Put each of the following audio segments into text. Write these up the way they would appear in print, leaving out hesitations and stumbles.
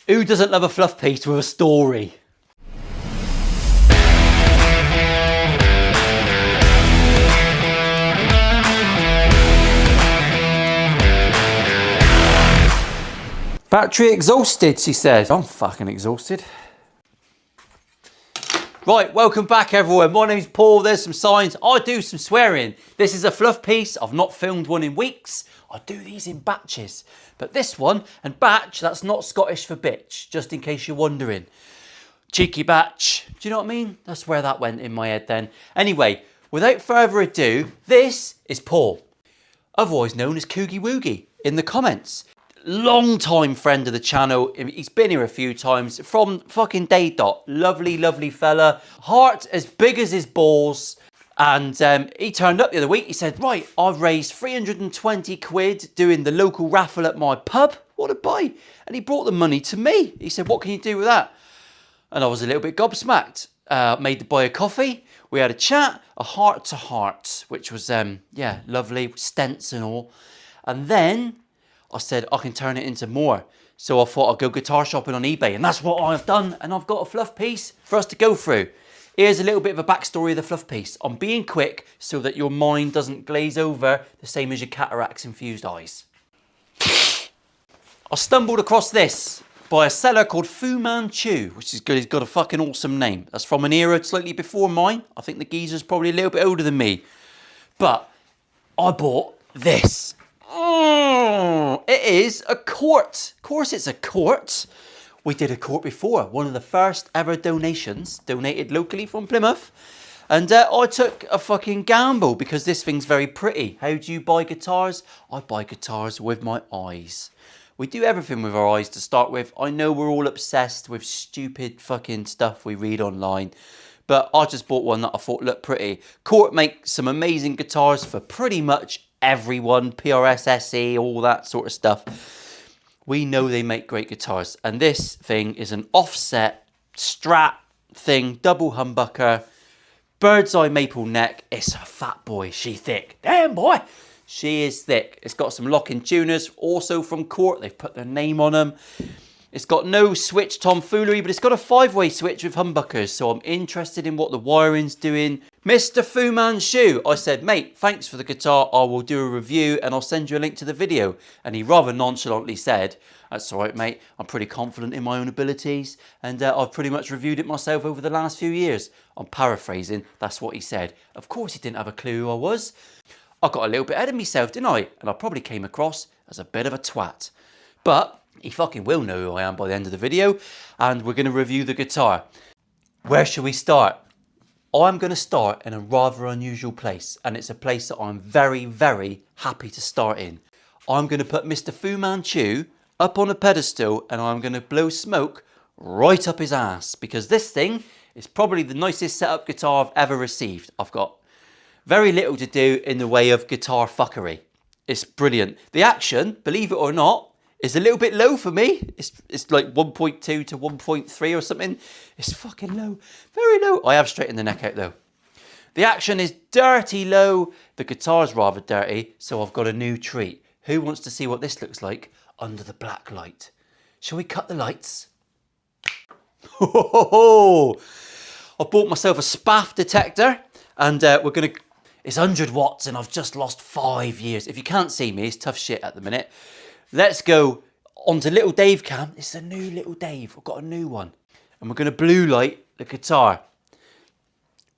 Who doesn't love a fluff piece with a story? Battery exhausted, she says. I'm fucking exhausted. Right, welcome back everyone. My name's Paul. There's some signs. I do some swearing. This is a fluff piece. I've not filmed one in weeks. I do these in batches. But this one, and batch, that's not Scottish for bitch, just in case you're wondering. Cheeky batch. Do you know what I mean? That's where that went in my head then. Anyway, without further ado, this is Paul, otherwise known as Coogie Woogie in the comments. Long time friend of the channel. He's been here a few times from fucking day dot. Lovely, lovely fella. Heart as big as his balls. And he turned up the other week. He said, right, I've raised 320 quid doing the local raffle at my pub. What a buy. And he brought the money to me. He said, what can you do with that? And I was a little bit gobsmacked. Made the boy a coffee. We had a chat, a heart to heart, which was, yeah, lovely, stents and all. And then I said, I can turn it into more. So I thought I'd go guitar shopping on eBay, and that's what I've done. And I've got a fluff piece for us to go through. Here's a little bit of a backstory of the fluff piece. I'm being quick so that your mind doesn't glaze over the same as your cataracts infused eyes. I stumbled across this by a seller called Fu Manchu, which is good. He's got a fucking awesome name. That's from an era slightly before mine. I think the geezer's probably a little bit older than me. But I bought this. Oh, it is a Cort. Of course it's a Cort. We did a Cort before. One of the first ever donations, donated locally from Plymouth. And I took a fucking gamble because this thing's very pretty. How do you buy guitars? I buy guitars with my eyes. We do everything with our eyes to start with. I know we're all obsessed with stupid fucking stuff we read online. But I just bought one that I thought looked pretty. Cort make some amazing guitars for pretty much everyone, PRS, SE, all that sort of stuff. We know they make great guitars. And this thing is an offset Strat thing, double humbucker, bird's eye maple neck. It's a fat boy, she thick. Damn boy, she is thick. It's got some lock-in tuners, also from Cort. They've put their name on them. It's got no switch tomfoolery, but it's got a 5-way switch with humbuckers, so I'm interested in what the wiring's doing. Mr. Fu Manchu, I said, mate, thanks for the guitar. I will do a review and I'll send you a link to the video. And he rather nonchalantly said, that's all right, mate. I'm pretty confident in my own abilities and I've pretty much reviewed it myself over the last few years. I'm paraphrasing, that's what he said. Of course he didn't have a clue who I was. I got a little bit ahead of myself, didn't I? And I probably came across as a bit of a twat. But he fucking will know who I am by the end of the video, and we're going to review the guitar. Where should we start? I'm going to start in a rather unusual place, and it's a place that I'm very, very happy to start in. I'm going to put Mr. Fu Manchu up on a pedestal, and I'm going to blow smoke right up his ass, because this thing is probably the nicest setup guitar I've ever received. I've got very little to do in the way of guitar fuckery. It's brilliant. The action, believe it or not, is a little bit low for me. It's like 1.2 to 1.3 or something. It's fucking low, very low. I have straightened the neck out though. The action is dirty low. The guitar's rather dirty, so I've got a new treat. Who wants to see what this looks like under the black light? Shall we cut the lights? I've bought myself a spaff detector and we're gonna, it's 100 watts and I've just lost 5 years. If you can't see me, it's tough shit at the minute. Let's go onto little Dave cam. This is a new little Dave. I've got a new one. And we're going to blue light the guitar.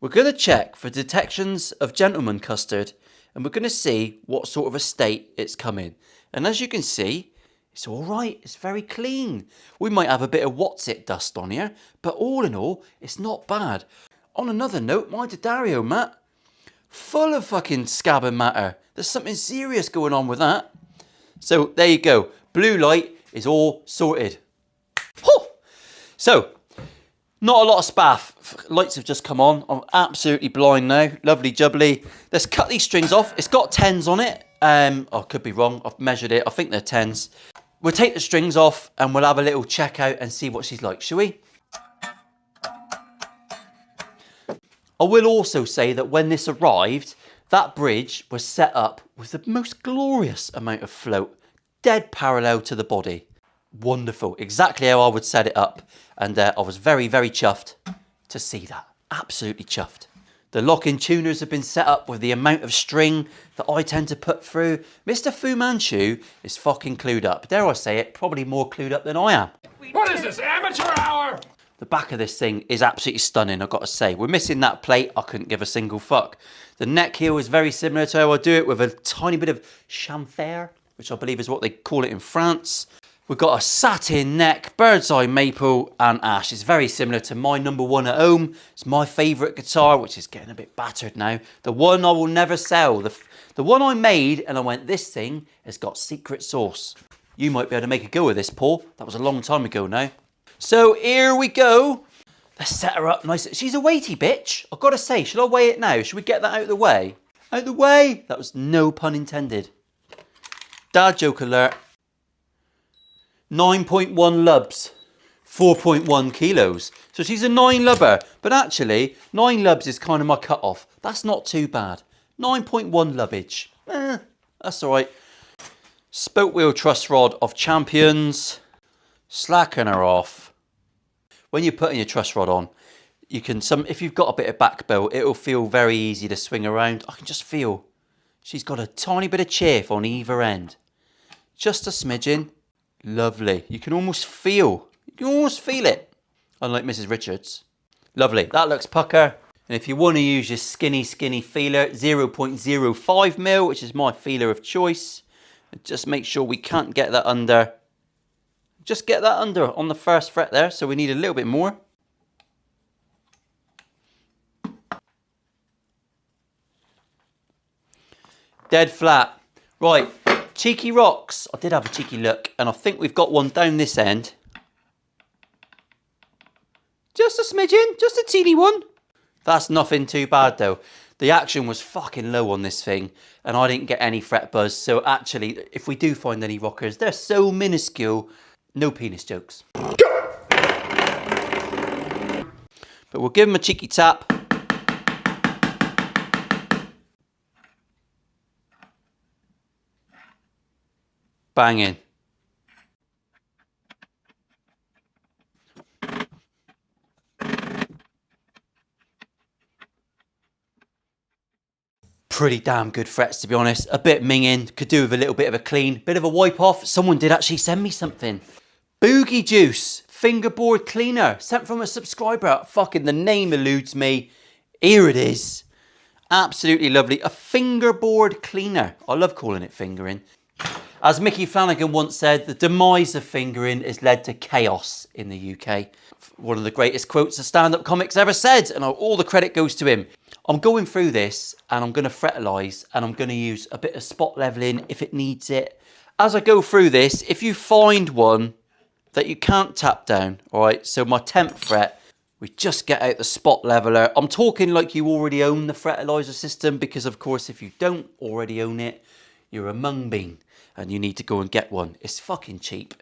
We're going to check for detections of gentleman custard. And we're going to see what sort of a state it's come in. And as you can see, it's all right. It's very clean. We might have a bit of what's it dust on here. But all in all, it's not bad. On another note, my D'Addario mat, full of fucking scab and matter. There's something serious going on with that. So there you go. Blue light is all sorted. Oh! So, not a lot of spaff. Lights have just come on. I'm absolutely blind now. Lovely jubbly. Let's cut these strings off. It's got 10s on it. I could be wrong. I've measured it. I think they're 10s. We'll take the strings off and we'll have a little check out and see what she's like, shall we? I will also say that when this arrived, that bridge was set up with the most glorious amount of float, dead parallel to the body. wonderful. Exactly how I would set it up. And I was very, very chuffed to see that. Absolutely chuffed. The lock-in tuners have been set up with the amount of string that I tend to put through. Mr. Fu Manchu is fucking clued up. Dare I say it, probably more clued up than I am. What is this, amateur hour? The back of this thing is absolutely stunning, I've got to say. We're missing that plate. I couldn't give a single fuck. The neck heel is very similar to how I do it, with a tiny bit of chamfer, which I believe is what they call it in France. We've got a satin neck, bird's eye maple and ash. It's very similar to my number one at home. It's my favourite guitar, which is getting a bit battered now. The one I will never sell. The one I made and I went, this thing has got secret sauce. You might be able to make a go of this, Paul. That was a long time ago now. So here we go. Let's set her up nice. She's a weighty bitch. I've got to say, should I weigh it now? Should we get that out of the way? Out of the way! That was no pun intended. Dad joke alert. 9.1 lubs, 4.1 kilos. So she's a 9 lubber, but actually 9 lubs is kind of my cut-off. That's not too bad. 9.1 lubbage. That's all right. Spoke wheel truss rod of Champions. Slacken her off. When you're putting your truss rod on, you can if you've got a bit of back build, it'll feel very easy to swing around. I can just feel she's got a tiny bit of chafe on either end. Just a smidgen. Lovely. You can almost feel it. Unlike Mrs. Richards. Lovely. That looks pucker. And if you want to use your skinny feeler, 0.05 mil, which is my feeler of choice, just make sure we can't get that under. Just get that under on the first fret there. So we need a little bit more. Dead flat. Right. Cheeky rocks. I did have a cheeky look, and I think we've got one down this end. Just a smidgen, just a teeny one. That's nothing too bad though. The action was fucking low on this thing, and I didn't get any fret buzz. So actually, if we do find any rockers, they're so minuscule. No penis jokes. But we'll give them a cheeky tap. Banging. Pretty damn good frets, to be honest. A bit minging, could do with a little bit of a clean, bit of a wipe off. Someone did actually send me something. Boogie Juice fingerboard cleaner, sent from a subscriber. Fucking the name eludes me. Here it is. Absolutely lovely. A fingerboard cleaner. I love calling it fingering. As Mickey Flanagan once said, the demise of fingering has led to chaos in the UK. One of the greatest quotes a stand-up comic's ever said, and all the credit goes to him. I'm going through this, and I'm going to fretalise, and I'm going to use a bit of spot levelling if it needs it. As I go through this, if you find one that you can't tap down, all right, so my 10th fret, we just get out the spot leveler. I'm talking like you already own the fretalizer system, because of course, if you don't already own it, you're a mung bean. And you need to go and get one. It's fucking cheap.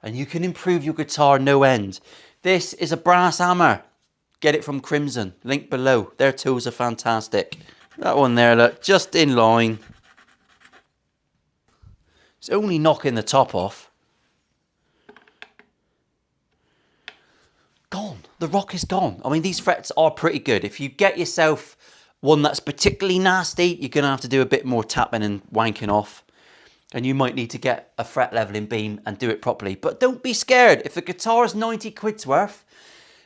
And you can improve your guitar no end. This is a brass hammer. Get it from Crimson. Link below. Their tools are fantastic. That one there, look, just in line. It's only knocking the top off. Gone. The rock is gone. I mean, these frets are pretty good. If you get yourself one that's particularly nasty, you're going to have to do a bit more tapping and wanking off. And you might need to get a fret leveling beam and do it properly. But don't be scared. If the guitar's 90 quid's worth,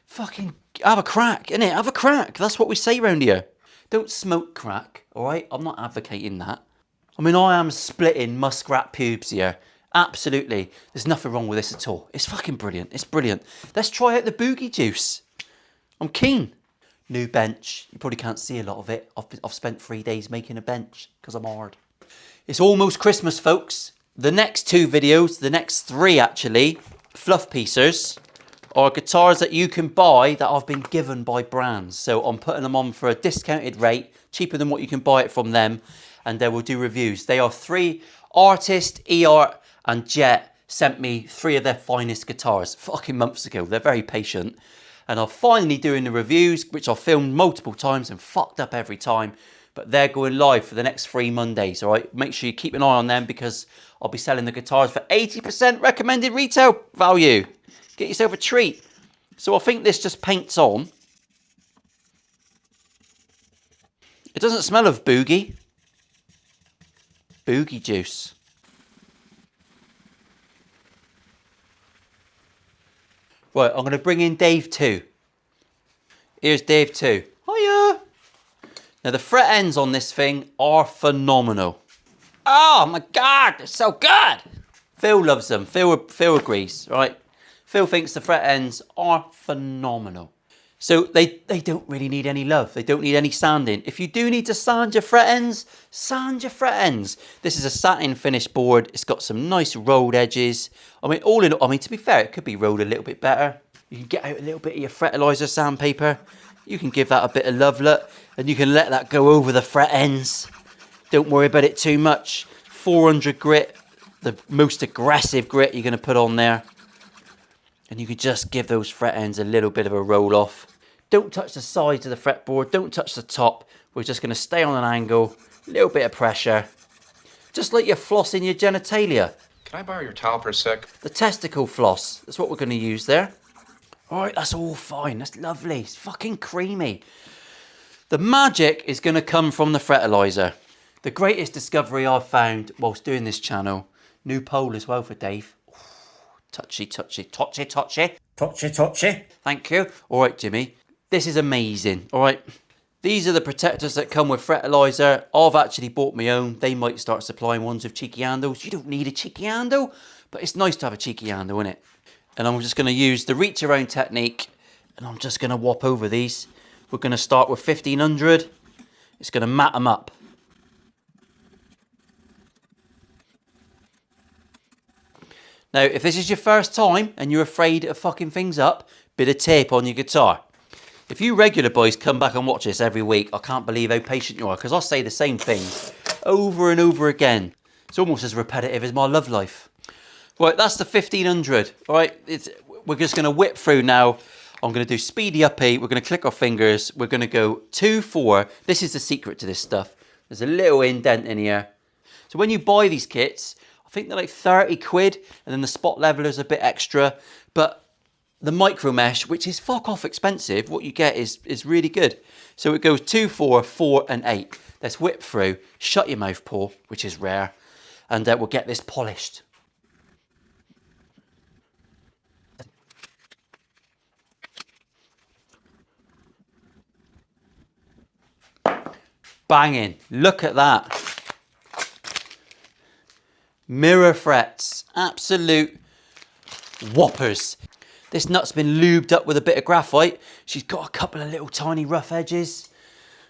fucking have a crack, innit? Have a crack. That's what we say around here. Don't smoke crack, all right? I'm not advocating that. I mean, I am splitting muskrat pubes here. Absolutely. There's nothing wrong with this at all. It's fucking brilliant. It's brilliant. Let's try out the Boogie Juice. I'm keen. New bench. You probably can't see a lot of it. I've spent 3 days making a bench because I'm hard. It's almost Christmas, folks. The next 2 videos, the next 3 actually, fluff piecers, are guitars that you can buy that I've been given by brands. So I'm putting them on for a discounted rate, cheaper than what you can buy it from them, and we'll do reviews. They are 3 artists, eArt and Jet sent me 3 of their finest guitars fucking months ago. They're very patient. And I'm finally doing the reviews, which I've filmed multiple times and fucked up every time. but they're going live for the next 3 Mondays, all right? Make sure you keep an eye on them because I'll be selling the guitars for 80% recommended retail value. Get yourself a treat. So I think this just paints on. It doesn't smell of boogie. Boogie juice. Right, I'm going to bring in Dave 2. Here's Dave 2. Hiya! Now the fret ends on this thing are phenomenal. Oh my God, they're so good! Phil loves them. Phil agrees, right? Phil thinks the fret ends are phenomenal. So they don't really need any love. They don't need any sanding. If you do need to sand your fret ends, sand your fret ends. This is a satin finish board. It's got some nice rolled edges. I mean, all in all, I mean, to be fair, it could be rolled a little bit better. You can get out a little bit of your Fretilizer sandpaper. You can give that a bit of love, look, and you can let that go over the fret ends. Don't worry about it too much. 400 grit, the most aggressive grit you're going to put on there. And you can just give those fret ends a little bit of a roll off. Don't touch the sides of the fretboard. Don't touch the top. We're just going to stay on an angle. A little bit of pressure. Just like you're flossing your genitalia. Can I borrow your towel for a sec? The testicle floss. That's what we're going to use there. Alright, that's all fine. That's lovely. It's fucking creamy. The magic is going to come from the Fretilizer. The greatest discovery I've found whilst doing this channel. New pole as well for Dave. Ooh, touchy, touchy, touchy, touchy. Touchy, touchy. Thank you. Alright, Jimmy. This is amazing. Alright. These are the protectors that come with Fretilizer. I've actually bought my own. They might start supplying ones with cheeky handles. You don't need a cheeky handle, but it's nice to have a cheeky handle, isn't it? And I'm just going to use the reach around technique, and I'm just going to whop over these. We're going to start with 1500. It's going to mat them up. Now, if this is your first time and you're afraid of fucking things up, bit of tape on your guitar. If you regular boys come back and watch this every week, I can't believe how patient you are, because I say the same things over and over again. It's almost as repetitive as my love life. Right, that's the 1500. Right, we're just going to whip through now. I'm going to do speedy up E. We're going to click our fingers. We're going to go 2-4. This is the secret to this stuff. There's a little indent in here. So when you buy these kits, I think they're like 30 quid, and then the spot leveler's a bit extra. But the micro mesh, which is fuck off expensive, what you get is really good. So it goes 2, 4, 4, and 8. Let's whip through. Shut your mouth, Paul, which is rare, and we'll get this polished. Banging. Look at that. Mirror frets. Absolute whoppers. This nut's been lubed up with a bit of graphite. She's got a couple of little tiny rough edges.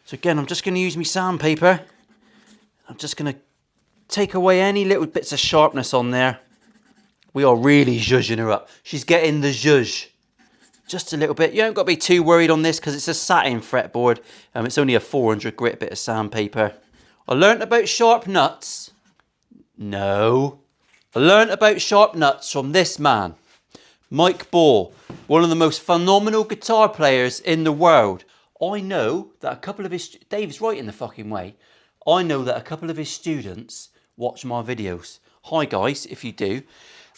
So again, I'm just going to use my sandpaper. I'm just going to take away any little bits of sharpness on there. We are really zhuzhing her up. She's getting the zhuzh. Just a little bit. You don't got to be too worried on this because it's a satin fretboard. It's only a 400 grit bit of sandpaper. I learnt about sharp nuts. No. I learnt about sharp nuts from this man. Mike Ball, one of the most phenomenal guitar players in the world. I know that a couple of his... Dave's right in the fucking way. I know that a couple of his students watch my videos. Hi guys, if you do.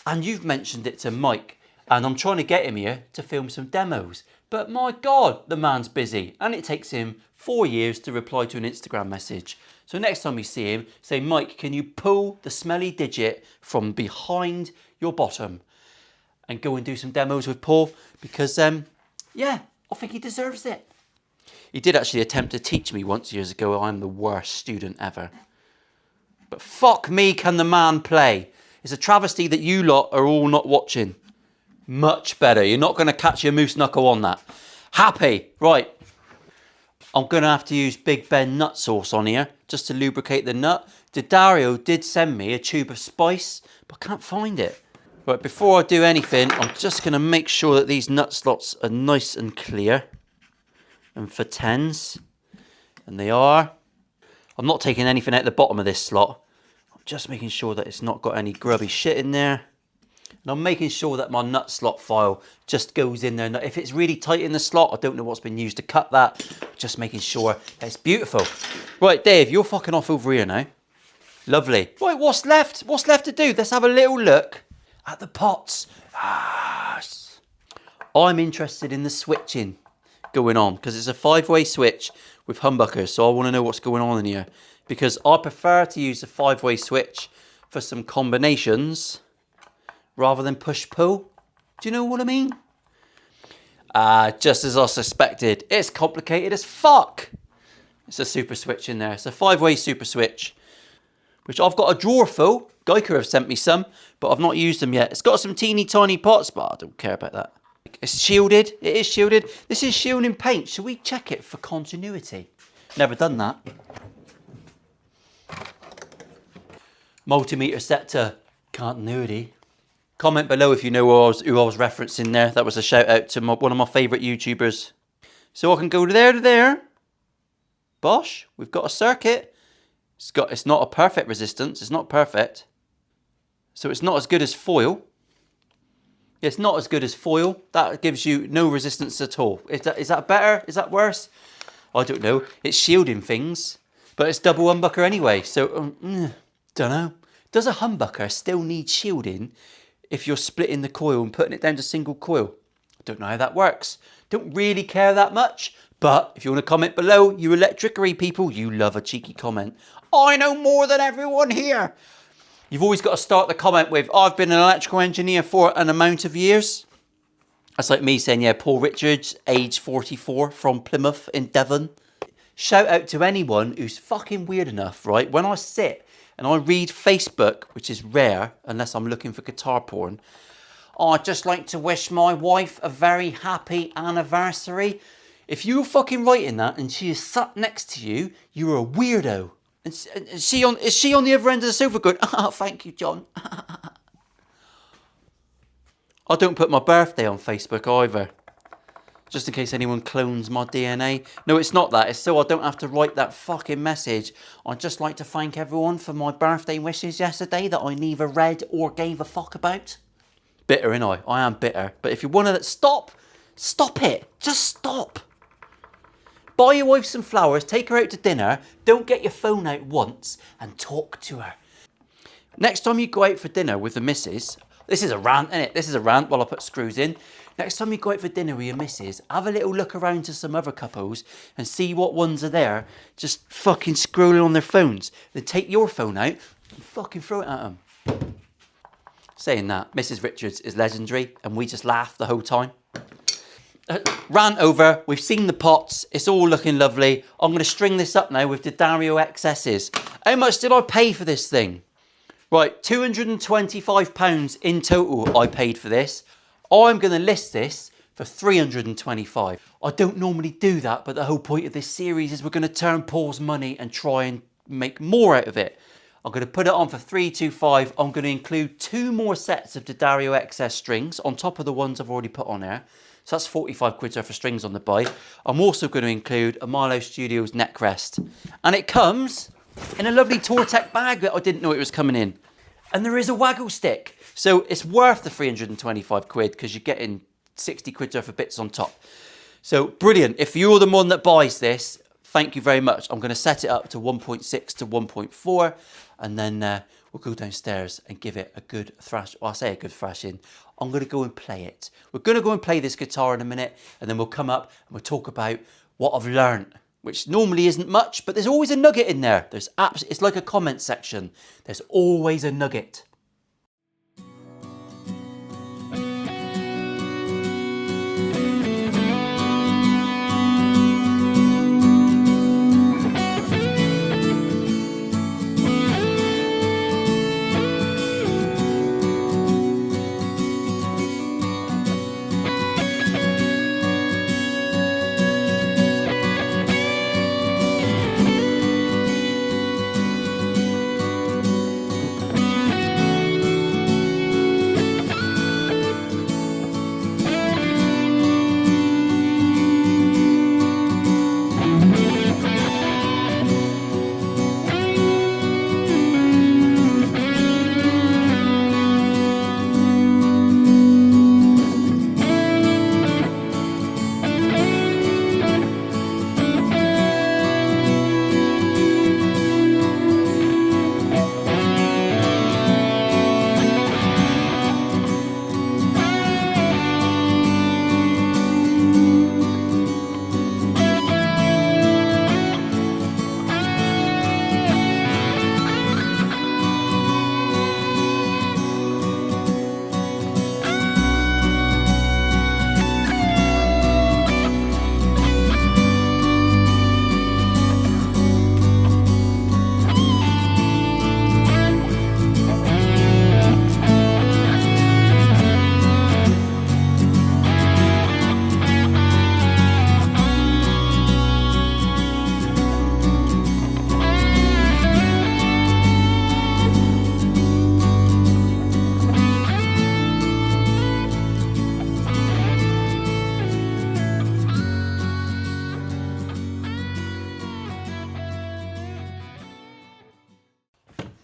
And you've mentioned it to Mike. And I'm trying to get him here to film some demos. But my God, the man's busy. And it takes him 4 years to reply to an Instagram message. So next time you see him, say, Mike, can you pull the smelly digit from behind your bottom? And go and do some demos with Paul. Because, yeah, I think he deserves it. He did actually attempt to teach me once years ago. I'm the worst student ever. But fuck me, can the man play? It's a travesty that you lot are all not watching. Much better. You're not going to catch your moose knuckle on that. Happy. Right. I'm going to have to use Big Ben nut sauce on here just to lubricate the nut. Dario did send me a tube of spice, but I can't find it. Right, before I do anything, I'm just going to make sure that these nut slots are nice and clear. And for 10s. And they are. I'm not taking anything out the bottom of this slot. I'm just making sure that it's not got any grubby shit in there. And I'm making sure that my nut slot file just goes in there. If it's really tight in the slot, I don't know what's been used to cut that. Just making sure that it's beautiful. Right, Dave, you're fucking off over here now. Lovely. Right, what's left? What's left to do? Let's have a little look at the pots. I'm interested in the switching going on because it's a 5-way switch with humbuckers. So I want to know what's going on in here because I prefer to use a 5-way switch for some combinations rather than push-pull. Do you know what I mean? Just as I suspected, it's complicated as fuck. It's a super switch in there. It's a 5-way super switch, which I've got a drawer full. Geico have sent me some, but I've not used them yet. It's got some teeny tiny pots, but I don't care about that. It's shielded. It is shielded. This is shielding paint. Should we check it for continuity? Never done that. Multimeter set to continuity. Comment below if you know who I was referencing there. That was a shout out to one of my favourite YouTubers. So I can go there to there. Bosh, we've got a circuit. It's not a perfect resistance. It's not perfect. So it's not as good as foil. It's not as good as foil. That gives you no resistance at all. Is that better? Is that worse? I don't know. It's shielding things, but it's double humbucker anyway. So don't know. Does a humbucker still need shielding if you're splitting the coil and putting it down to single coil? I don't know how that works. Don't really care that much. But if you want to comment below, you electricery people, you love a cheeky comment. I know more than everyone here. You've always got to start the comment with, I've been an electrical engineer for an amount of years. That's like me saying, yeah, Paul Richards, age 44, from Plymouth in Devon. Shout out to anyone who's fucking weird enough, right? When I sit and I read Facebook, which is rare, unless I'm looking for guitar porn, I'd just like to wish my wife a very happy anniversary. If you're fucking writing that and she is sat next to you, you're a weirdo. And is she on the other end of the sofa going, oh, thank you, John. I don't put my birthday on Facebook either. Just in case anyone clones my DNA. No, it's not that. It's so I don't have to write that fucking message. I'd just like to thank everyone for my birthday wishes yesterday that I neither read or gave a fuck about. Bitter, innit? I am bitter. But if you want to stop it. Just stop. Buy your wife some flowers, take her out to dinner, don't get your phone out once and talk to her. Next time you go out for dinner with the missus, this is a rant, innit? This is a rant while I put screws in. Next time you go out for dinner with your missus, have a little look around to some other couples and see what ones are there just fucking scrolling on their phones. Then take your phone out and fucking throw it at them. Saying that, Mrs. Richards is legendary and we just laugh the whole time. Rant over, we've seen the pots, it's all looking lovely. I'm going to string this up now with the Dario XS's. How much did I pay for this thing? Right, £225 in total I paid for this. I'm going to list this for £325. I don't normally do that, but the whole point of this series is we're going to turn Paul's money and try and make more out of it. I'm going to put it on for £325. I'm going to include 2 more sets of the Dario XS strings on top of the ones I've already put on there. So that's 45 quid worth of strings on the buy. I'm also going to include a Milehouse Studios neck rest. And it comes in a lovely Tortec bag that I didn't know it was coming in. And there is a waggle stick. So it's worth the 325 quid because you're getting 60 quid worth of bits on top. So brilliant. If you're the one that buys this, thank you very much. I'm going to set it up to 1.6 to 1.4 and then we'll go downstairs and give it a good thrash. Well, I say a good thrashing. I'm going to go and play it. We're going to go and play this guitar in a minute and then we'll come up and we'll talk about what I've learnt, which normally isn't much, but there's always a nugget in there. It's like a comment section. There's always a nugget.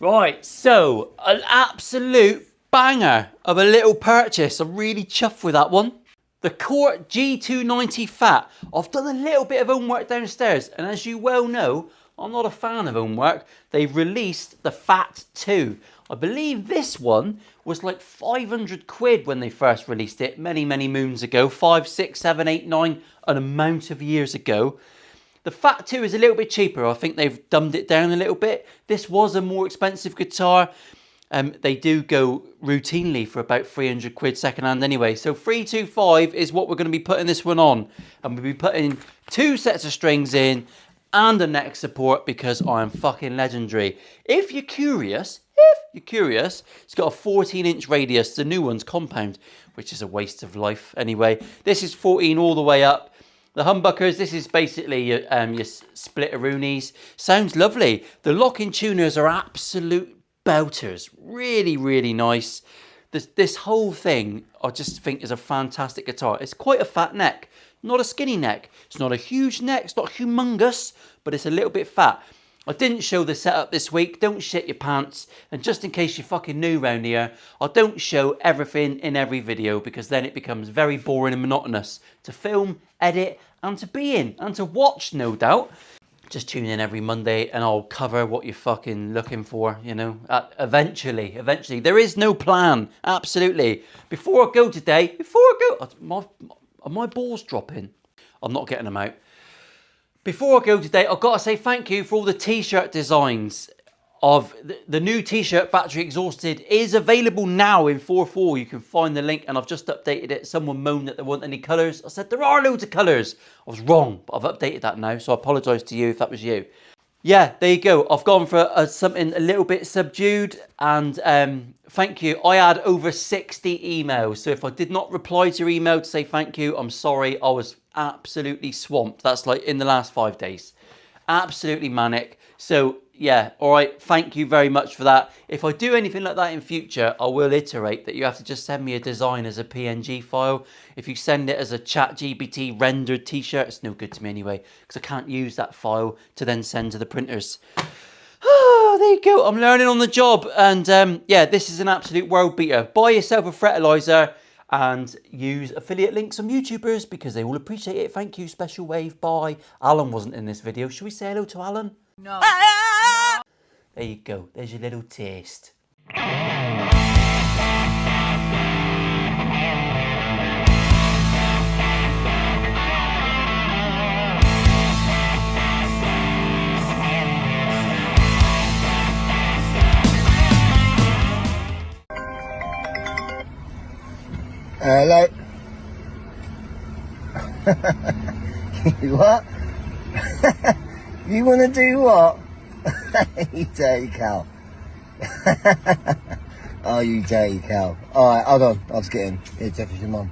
Right, so an absolute banger of a little purchase. I'm really chuffed with that one. The Cort G290 Fat. I've done a little bit of homework downstairs, and as you well know, I'm not a fan of homework. They've released the Fat 2. I believe this one was like 500 quid when they first released it many, many moons ago. 5, 6, 7, 8, 9, an amount of years ago. The Fat 2 is a little bit cheaper. I think they've dumbed it down a little bit. This was a more expensive guitar. They do go routinely for about 300 quid secondhand anyway. So 325 is what we're going to be putting this one on. And we'll be putting 2 sets of strings in and a neck support because I am fucking legendary. If you're curious, it's got a 14-inch radius. The new one's compound, which is a waste of life anyway. This is 14 all the way up. The humbuckers, this is basically your splitteroonies. Sounds lovely. The locking tuners are absolute belters. Really, really nice. This whole thing, I just think, is a fantastic guitar. It's quite a fat neck, not a skinny neck. It's not a huge neck, it's not humongous, but it's a little bit fat. I didn't show the setup this week. Don't shit your pants. And just in case you're fucking new around here, I don't show everything in every video because then it becomes very boring and monotonous to film, edit, and to be in, and to watch, no doubt. Just tune in every Monday and I'll cover what you're fucking looking for, you know. Eventually. There is no plan. Absolutely. Before I go today, are my balls dropping? I'm not getting them out. Before I go today, I've got to say thank you for all the t-shirt designs. Of the new t-shirt, Battery Exhausted, is available now in 4.4. You can find the link, and I've just updated it. Someone moaned that there weren't any colours. I said there are loads of colours. I was wrong, but I've updated that now, so I apologise to you if that was you. Yeah, there you go. I've gone for something a little bit subdued, and thank you. I had over 60 emails, so if I did not reply to your email to say thank you, I'm sorry. I was absolutely swamped. That's like in the last 5 days. Absolutely manic. So yeah, all right, thank you very much for that. If I do anything like that in future, I will iterate that you have to just send me a design as a PNG file. If you send it as a ChatGPT rendered t-shirt, it's no good to me anyway, because I can't use that file to then send to the printers. Oh, there you go. I'm learning on the job. And yeah, this is an absolute world beater. Buy yourself a Frettilizer and use affiliate links on YouTubers because they will appreciate it. Thank you, Special Wave. Bye. Alan wasn't in this video. Should we say hello to Alan? No. There you go. There's your little taste. Hello. What? You want to do what? You dirty cow. Oh, you dirty cow. Alright, hold on. I'll just get in. Here, Jeff is your mum.